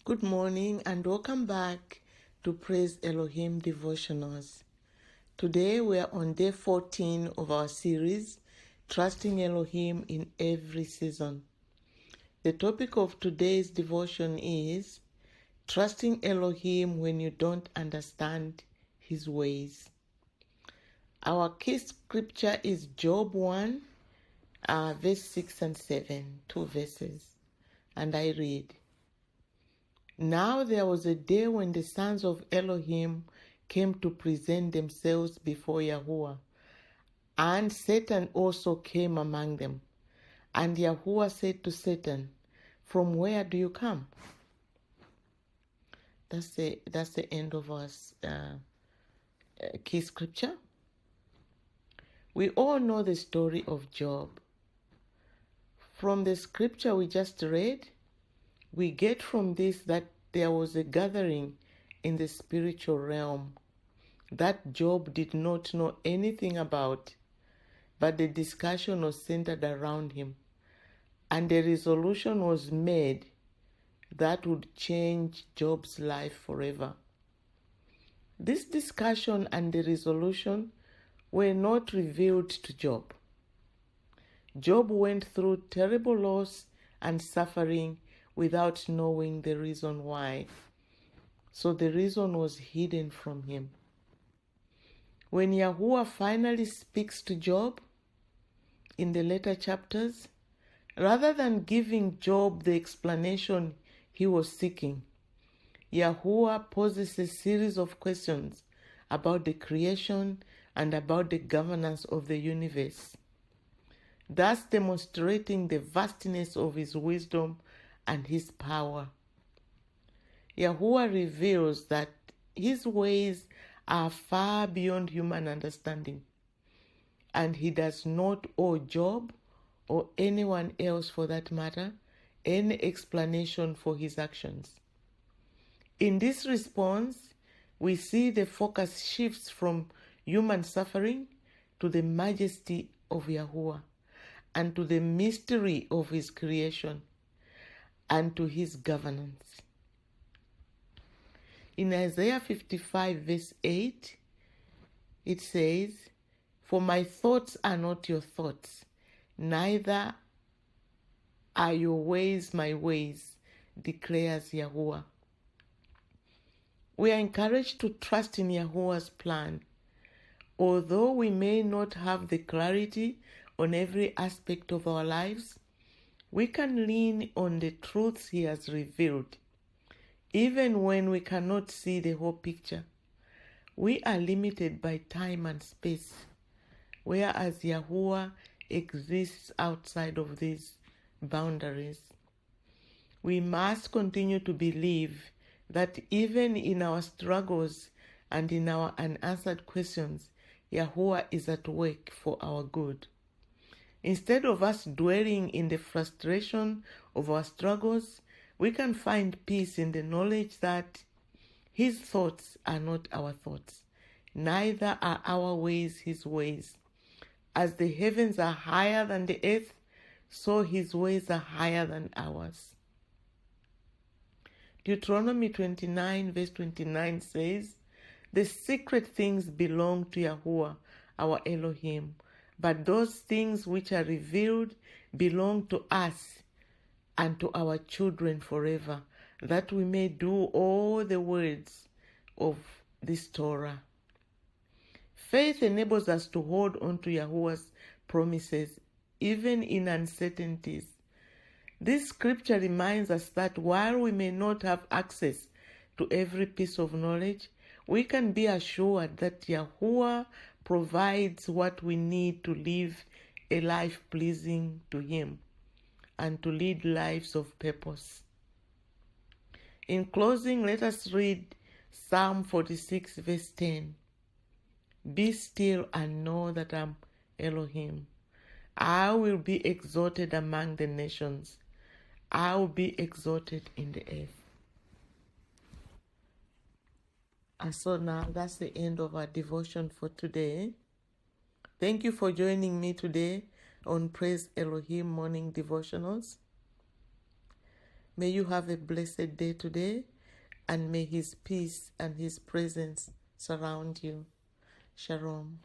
Good morning and welcome back to Praise Elohim Devotionals. Today we are on day 14 of our series, Trusting Elohim in Every Season. The topic of today's devotion is Trusting Elohim when you don't understand His ways. Our key scripture is Job 1, verse 6 and 7, 2 verses, and I read, Now there was a day when the sons of Elohim came to present themselves before Yahuah, and Satan also came among them. And Yahuah said to Satan, From where do you come? That's the end of our key scripture. We all know the story of Job. From the scripture we just read, we get from this that there was a gathering in the spiritual realm that Job did not know anything about, but the discussion was centered around him, and a resolution was made that would change Job's life forever. This discussion and the resolution were not revealed to Job. Job went through terrible loss and suffering without knowing the reason why. So the reason was hidden from him. When Yahuah finally speaks to Job in the later chapters, rather than giving Job the explanation he was seeking, Yahuah poses a series of questions about the creation and about the governance of the universe, thus demonstrating the vastness of his wisdom and his power. Yahuah reveals that his ways are far beyond human understanding, and he does not owe Job, or anyone else for that matter, any explanation for his actions. In this response, we see the focus shifts from human suffering to the majesty of Yahuah, and to the mystery of his creation, and to his governance. In Isaiah 55 verse 8, it says, For my thoughts are not your thoughts, neither are your ways my ways, declares Yahuah. We are encouraged to trust in Yahuah's plan. Although we may not have the clarity on every aspect of our lives, we can lean on the truths he has revealed. Even when we cannot see the whole picture, we are limited by time and space, whereas Yahuah exists outside of these boundaries. We must continue to believe that even in our struggles and in our unanswered questions, Yahuah is at work for our good. Instead of us dwelling in the frustration of our struggles, we can find peace in the knowledge that his thoughts are not our thoughts, neither are our ways his ways. As the heavens are higher than the earth, so his ways are higher than ours. Deuteronomy 29 verse 29 says, The secret things belong to Yahuah, our Elohim, but those things which are revealed belong to us and to our children forever, that we may do all the words of this Torah. Faith enables us to hold on to Yahuah's promises, even in uncertainties. This scripture reminds us that while we may not have access to every piece of knowledge, we can be assured that Yahuah provides what we need to live a life pleasing to him and to lead lives of purpose. In closing, let us read Psalm 46 verse 10. Be still and know that I'm Elohim. I will be exalted among the nations. I will be exalted in the earth. And so now that's the end of our devotion for today. Thank you for joining me today on Praise Elohim Morning Devotionals. May you have a blessed day today, and may His peace and His presence surround you. Shalom.